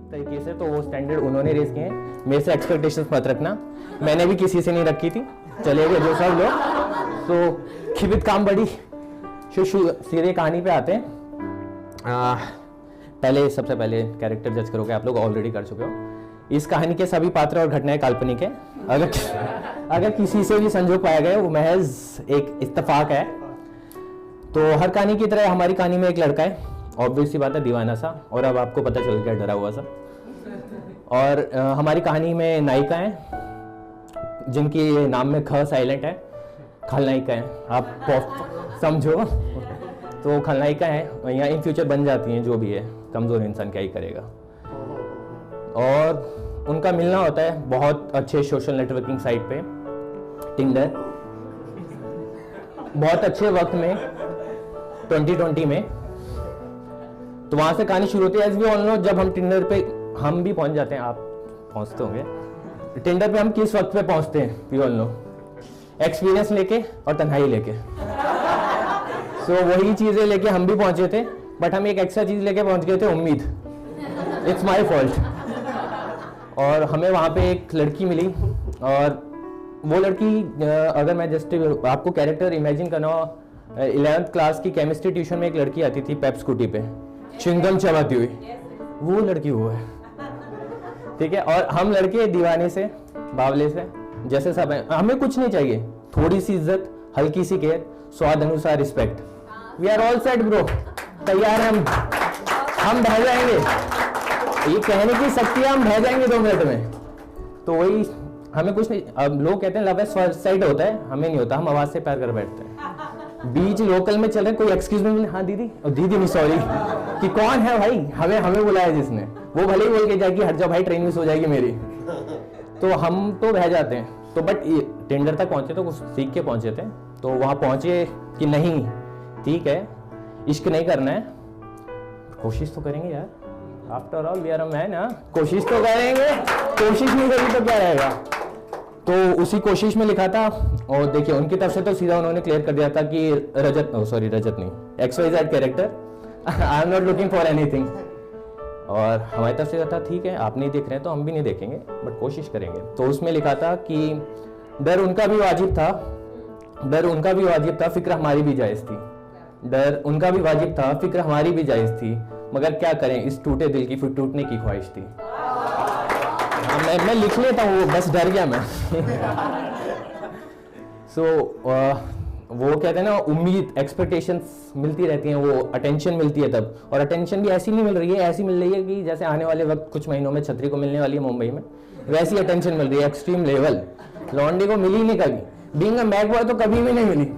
तरीके से, तो वो स्टैंडर्ड उन्होंने रेस किए हैं। मेरे से एक्सपेक्टेशंस मत रखना, मैंने भी किसी से नहीं रखी थी, चलेगा जो सब लोग। तो खिबित काम बड़ी सीधे कहानी पे आते हैं। सबसे पहले कैरेक्टर जज करोगे, आप लोग ऑलरेडी कर चुके हो। इस कहानी के सभी पात्र और घटनाएं काल्पनिक है। अगर किसी से भी संजोग पाया गया वो महज एक इत्तेफाक है। तो हर कहानी की तरह हमारी कहानी में एक लड़का है, ऑब्वियस सी बात है, दीवाना सा, और अब आपको पता चल गया डरा हुआ सा। और हमारी कहानी में नायिका है जिनकी नाम में ख साइलेंट है, खलनायिका है, आप समझो। तो खलनायिका है, यहाँ इन फ्यूचर बन जाती हैं, जो भी है, कमज़ोर इंसान क्या ही करेगा। और उनका मिलना होता है बहुत अच्छे सोशल नेटवर्किंग साइट पे, टिंडर, बहुत अच्छे वक्त में 2020 में। तो वहाँ से कहानी शुरू होती है। एज वी ऑल नो, जब हम टिंडर पे हम भी पहुँच जाते हैं, आप पहुँचते होंगे टिंडर पे, हम किस वक्त पे पहुँचते हैं, वी ऑल नो, एक्सपीरियंस लेके और तन्हाई लेके। सो वही चीज़ें लेके हम भी पहुँचे थे, बट हम एक एक्स्ट्रा चीज़ लेके पहुँच गए थे, उम्मीद। It's my fault. और हमें वहाँ पे एक लड़की मिली, और वो लड़की, अगर मैं जस्ट आपको कैरेक्टर इमेजिन करना हो, 11th क्लास की केमिस्ट्री ट्यूशन में एक लड़की आती थी पेप स्कूटी पे, चिंगम चबाती हुई, वो लड़की वो है, ठीक है। और हम लड़के दीवाने से, बावले से, जैसे सब हैं, हमें कुछ नहीं चाहिए, थोड़ी सी इज्जत, हल्की सी केयर, स्वाद अनुसार respect. We are all set bro, तैयार हैं हम बह जाएंगे, ये कहने की शक्ति है, हम बह जाएंगे 2 मिनट में। तो वही, हमें कुछ नहीं। अब लोग कहते हैं लव एट फर्स्ट साइट होता है, हमें नहीं होता, हम आवाज से प्यार कर बैठते हैं। बीच लोकल में चले, कोई एक्सक्यूज में मिले, हाँ दीदी, और दीदी नहीं सॉरी, कि कौन है भाई, हमें बुलाया जिसने, वो भले ही बोल के जाए कि हट जाओ भाई, ट्रेन मिस हो जाएगी मेरी। तो हम तो बह जाते हैं। तो बट टेंडर तक पहुंचे तो कुछ सीख के पहुंचे थे। तो वहां पहुंचे कि नहीं ठीक है, इश्क नहीं करना है, कोशिश तो करेंगे यार, after all we are a man, कोशिश तो करेंगे, कोशिश नहीं करी तो क्या रहेगा। तो उसी कोशिश में लिखा था। और देखिए उनकी तरफ से तो सीधा उन्होंने क्लियर कर दिया था कि रजत नहीं, XYZ character, I am not looking for anything. और हमारी तरफ से था ठीक है, आप नहीं देख रहे हैं तो हम भी नहीं देखेंगे, बट कोशिश करेंगे। तो उसमें लिखा था कि डर उनका भी वाजिब था, फिक्र हमारी भी जायज़ थी। डर उनका भी वाजिब था, फिक्र हमारी भी जायज़ थी, मगर क्या करें, इस टूटे दिल की फिर टूटने की ख्वाहिश थी। मैं लिख लेता हूँ, बस डर गया मैं। वो कहते हैं ना, उम्मीद, एक्सपेक्टेशंस मिलती रहती हैं, वो अटेंशन मिलती है तब। और अटेंशन भी ऐसी नहीं मिल रही है, ऐसी मिल रही है कि जैसे आने वाले वक्त कुछ महीनों में छतरी को मिलने वाली है मुंबई में, वैसी अटेंशन मिल रही है, एक्सट्रीम लेवल। लॉन्डे को मिली नहीं कभी, बीइंग अ मैक बॉय तो कभी भी नहीं मिली,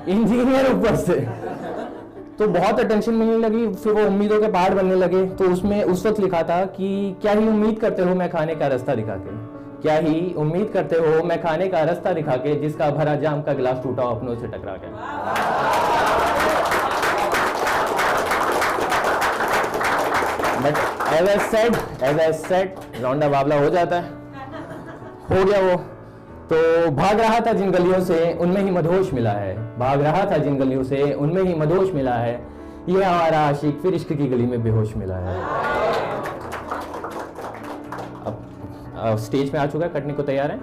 इंजीनियर ऊपर से। तो बहुत अटेंशन मिलने लगी, फिर वो उम्मीदों के पहाड़ बनने लगे। तो उसमें उस वक्त लिखा था कि क्या ही उम्मीद करते हो मैं खाने का रास्ता दिखा के, क्या ही उम्मीद करते हो मैं खाने का रास्ता दिखा के, जिसका भरा जाम का गिलास टूटा अपनों से टकरा के। बट एज आई सेड लौंडा बावला हो जाता है, हो गया वो। तो भाग रहा था जिन गलियों से उनमें ही मदहोश मिला है, भाग रहा था जिन गलियों से उनमें ही मदहोश मिला है, ये हमारा आशिक फिर इश्क की गली में बेहोश मिला है। अब स्टेज पे आ चुका है, कटने को तैयार है।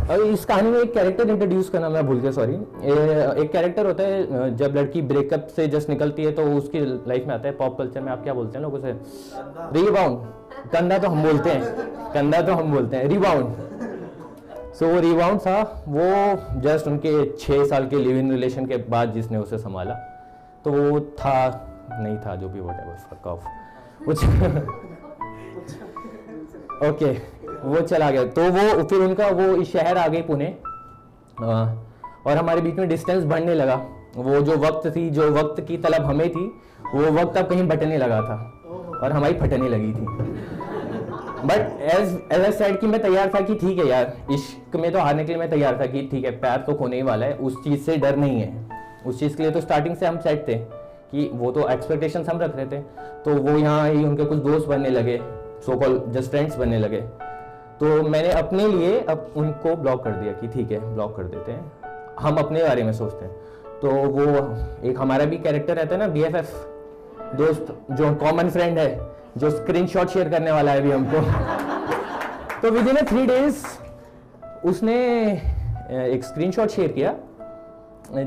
और इस कहानी में एक कैरेक्टर इंट्रोड्यूस करना मैं भूल गया, सॉरी। एक कैरेक्टर होता है, जब लड़की ब्रेकअप से जस्ट निकलती है तो उसकी लाइफ में आता है, पॉप कल्चर में आप क्या बोलते हैं लोग उसे, रीबाउंड, कंधा तो हम बोलते हैं, रीबाउंड। सो वो रिबाउंड था, वो जस्ट उनके 6 साल के लिव इन रिलेशन के बाद जिसने उसे संभाला, तो वो था नहीं था, जो भी व्हाटएवर, फक ऑफ, ओके, वो चला गया। तो वो फिर उनका वो इस शहर आ गई, पुणे, और हमारे बीच में डिस्टेंस बढ़ने लगा। वो जो वक्त की तलब हमें थी, वो वक्त अब कहीं बटने लगा था और हमारी फटने लगी थी। बट एज आई सेड कि मैं तैयार था कि ठीक है यार, इश्क में तो हारने के लिए मैं तैयार था कि ठीक है, प्यार तो खोने ही वाला है, उस चीज़ से डर नहीं है। उस चीज़ के लिए तो स्टार्टिंग से हम सेट थे कि वो तो एक्सपेक्टेशंस हम रख रहे थे। तो वो यहाँ ही उनके कुछ दोस्त बनने लगे, सो कॉल जस्ट फ्रेंड्स बनने लगे। तो मैंने अपने लिए अब उनको ब्लॉक कर दिया कि ठीक है, ब्लॉक कर देते हैं, हम अपने बारे में सोचते हैं। तो वो एक हमारा भी कैरेक्टर रहता है ना, BFF, दोस्त जो कॉमन फ्रेंड है, जो स्क्रीनशॉट शेयर करने वाला है अभी हमको। तो विद इन 3 days उसने एक स्क्रीनशॉट शेयर किया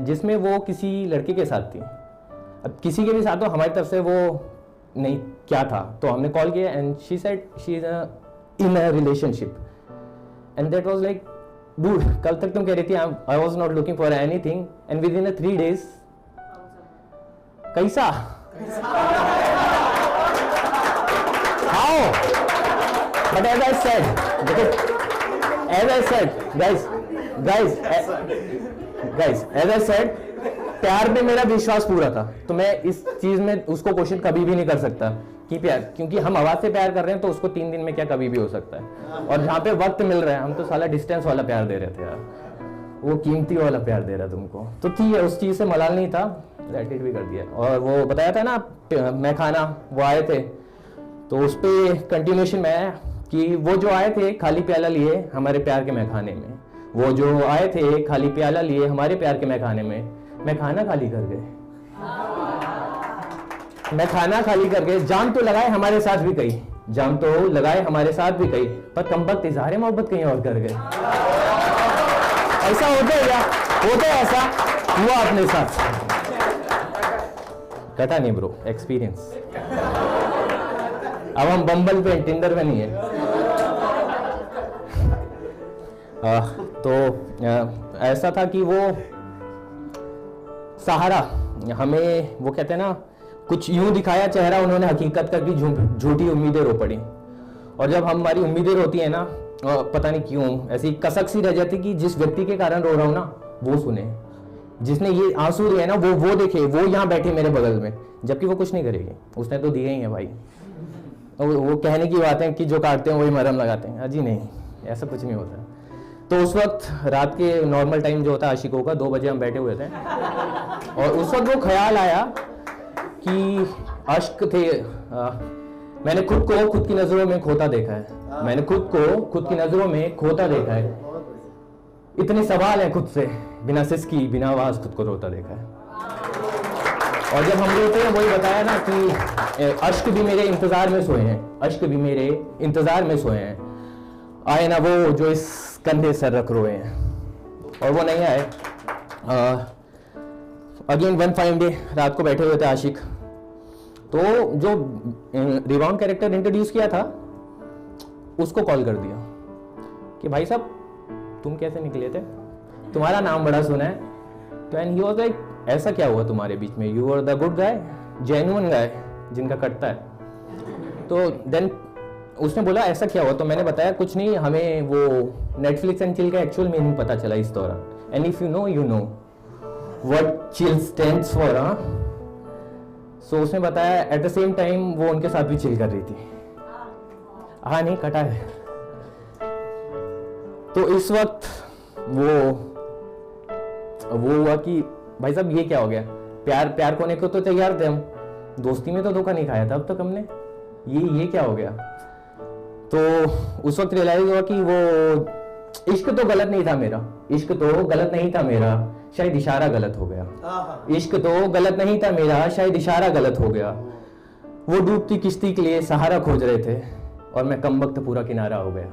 जिसमें वो किसी लड़के के साथ थी। अब किसी के भी साथ तो हमारी तरफ से वो नहीं क्या था, तो हमने कॉल किया and she said she is in a relationship and that was like dude, कल तक तुम कह रही थी I was not looking for anything and within 3 days कैसा how. But as I said, as I said guys as I said, प्यार में मेरा विश्वास पूरा था, तो मैं इस चीज में उसको क्वेश्चन कभी भी नहीं कर सकता कि प्यार, क्योंकि हम आवाज से प्यार कर रहे हैं तो उसको 3 दिन में क्या कभी भी हो सकता है। और जहाँ पे वक्त मिल रहा है, हम तो साला डिस्टेंस वाला प्यार दे रहे थे यार, वो कीमती वाला प्यार दे रहा तुमको, तो ठीक है उस चीज से मलाल नहीं था, लेट इट भी कर दिया। और वो बताया था ना मैं खाना, वो आए थे तो उस पर कंटिन्यूएशन में आया कि वो जो आए थे खाली प्याला लिए हमारे प्यार के मैखाने में, वो जो आए थे खाली प्याला लिए हमारे प्यार के मैखाने में, मैं खाना खाली कर गए, मैं खाना खाली कर गए, जाम तो लगाए हमारे साथ भी कई, जाम तो लगाए हमारे साथ भी कई, पर कमबख्त इजहार मोहब्बत कहीं और कर गए। ऐसा होता है क्या? होता है, ऐसा हुआ अपने साथ, कहता नहीं ब्रो, एक्सपीरियंस। अब हम बम्बल पे टिंडर पे नहीं है। तो ऐसा था कि वो सहारा हमें, वो कहते हैं ना, कुछ यूं दिखाया चेहरा उन्होंने, हकीकत का कि झूठी उम्मीदें रो पड़ी। और जब हमारी उम्मीदें रोती है ना, पता नहीं क्यों ऐसी कसक सी रह जाती कि जिस व्यक्ति के कारण रो रहा हूं ना वो सुने, जिसने ये आंसू दिए ना वो देखे, वो यहाँ बैठे मेरे बगल में, जबकि वो कुछ नहीं करेगी, उसने तो दिए ही है भाई। वो कहने की बात है कि जो काटते हैं वही मरहम लगाते हैं, अजी नहीं, ऐसा कुछ नहीं होता। तो उस वक्त रात के नॉर्मल टाइम जो होता है आशिकों का, 2 बजे हम बैठे हुए थे और उस वक्त वो ख्याल आया कि अश्क थे, मैंने खुद को खुद की नजरों में खोता देखा है, मैंने खुद को खुद की नजरों में खोता देखा है, इतने सवाल हैं खुद से, बिना सिसकी बिना आवाज खुद को रोता देखा है। और जब हम रोते हैं वही बताया ना कि अश्क भी मेरे इंतजार में सोए हैं, अश्क भी मेरे इंतजार में सोए हैं, आए ना वो जो इस कंधे सर रख रोए हैं, और वो नहीं आए। अगेन वन फाइन डे रात को बैठे हुए थे आशिक, तो जो रिबाउंड कैरेक्टर इंट्रोड्यूस किया था उसको कॉल कर दिया कि भाई साहब तुम कैसे निकले थे, तुम्हारा नाम बड़ा सुना है। तो एंड ही वाज लाइक, ऐसा क्या हुआ तुम्हारे बीच में, you are the good guy, genuine guy जिनका कटता है। तो देन उसने बोला ऐसा क्या हुआ, तो मैंने बताया कुछ नहीं, हमें वो नेटफ्लिक्स एंड चिल का एक्चुअल मीनिंग पता चला इस दौरान, and if you know what chill stands for. So उसने बताया एट द सेम टाइम वो उनके साथ भी चिल कर रही थी। हाँ नहीं कटा है। तो इस वक्त वो हुआ कि भाई साहब ये क्या हो गया, प्यार होने को तो तैयार थे हम, दोस्ती में तो धोखा नहीं खाया था अब तक हमने, ये क्या हो गया। तो उस वक्त रियलाइज हुआ कि वो इश्क तो गलत नहीं था मेरा, इश्क तो गलत नहीं था मेरा, शायद इशारा गलत हो गया, इश्क तो गलत नहीं था मेरा, शायद इशारा गलत हो गया। वो डूबती किश्ती के लिए सहारा खोज रहे थे और मैं कमबख्त पूरा किनारा हो गया।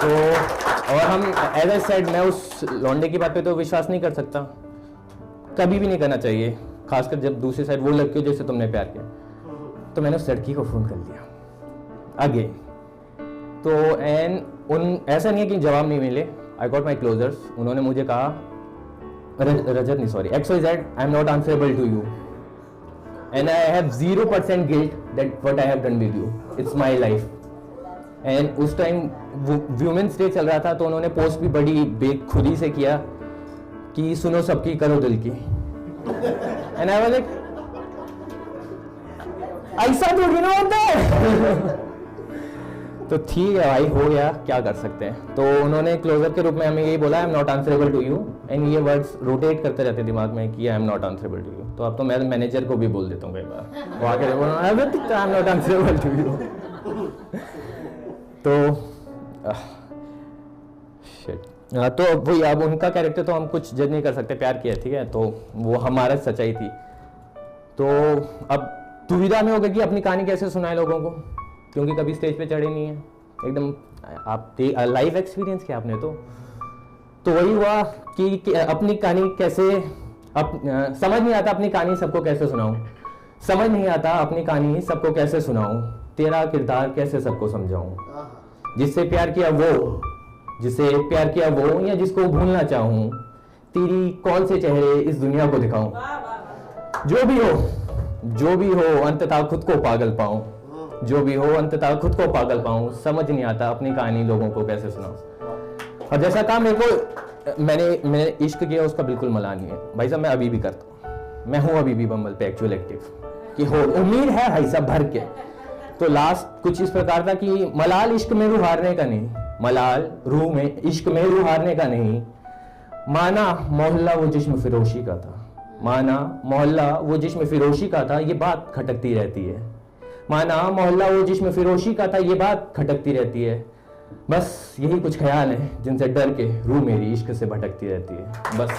तो और हम एज आई सेड, मैं उस लौंडे की बात पे तो विश्वास नहीं कर सकता, कभी भी नहीं करना चाहिए, खासकर जब दूसरी साइड वो लड़की हो जैसे तुमने प्यार किया। तो मैंने उस लड़की को फोन कर दिया आगे, तो एंड ऐसा नहीं है कि जवाब नहीं मिले, आई गॉट माई क्लोजर्स। उन्होंने मुझे कहा रजत नहीं sorry XYZ, I am not answerable to you and I have 0% guilt that what I have done with you, it's my life. And उस टाइम वुमेन्स डे चल रहा था, तो उन्होंने पोस्ट भी बड़ी बेखुदी से किया कि सुनो सबकी करो दिल की, एंड आई वाज लाइक ऐसा थोड़ी ना होता है। तो ठीक है भाई, हो गया, क्या कर सकते हैं। तो उन्होंने क्लोजर के रूप में हमें यही बोला, I am not answerable to you, and ये वर्ड्स रोटेट करते रहते दिमाग में कि I am not answerable to you. तो अब तो मैं मैनेजर को भी बोल देता हूँ कई बार, वो आके बोला I am not answerable to you. तो शिट, तो वही, अब उनका कैरेक्टर तो हम कुछ जज नहीं कर सकते, प्यार किया ठीक है, तो वो हमारा सच्चाई थी। तो अब दुविधा में हो गए कि अपनी कहानी कैसे सुनाए लोगों को, क्योंकि कभी स्टेज पे चढ़े नहीं है एकदम। आप लाइव एक्सपीरियंस किया आपने, तो वही हुआ कि अपनी कहानी कैसे समझ नहीं आता अपनी कहानी सबको कैसे सुनाऊं, समझ नहीं आता अपनी कहानी सबको कैसे सुनाऊं, तेरा किरदार कैसे सबको समझाऊं, जिससे प्यार किया वो या जिसको भूलना चाहूं, तेरी कौन से चेहरे इस दुनिया को दिखाऊं, जो भी हो अंततः खुद को पागल पाऊं, जो भी हो अंततः खुद को पागल पाऊं, समझ नहीं आता अपनी कहानी लोगों को कैसे सुनाऊं। और जैसा काम मेरे को मैंने इश्क किया उसका बिल्कुल मलाल नहीं है भाई साहब, मैं अभी भी करता हूँ, मैं हूँ अभी भी बम्बल पे एक्चुअल एक्टिव कि हो उम्मीद है भाई साहब भर के। तो लास्ट कुछ इस प्रकार था कि मलाल इश्क में रूह हारने का नहीं, मलाल रूह में इश्क में रूह हारने का नहीं, माना मोहल्ला वो जिस्म फिरोशी का था, माना मोहल्ला वो जिस्म फिरोशी का था, ये बात खटकती रहती है, माना मोहल्ला वो जिस्म फिरोशी का था, ये बात खटकती रहती है। बस यही कुछ ख्याल है जिनसे डर के रूह मेरी इश्क से भटकती रहती है। बस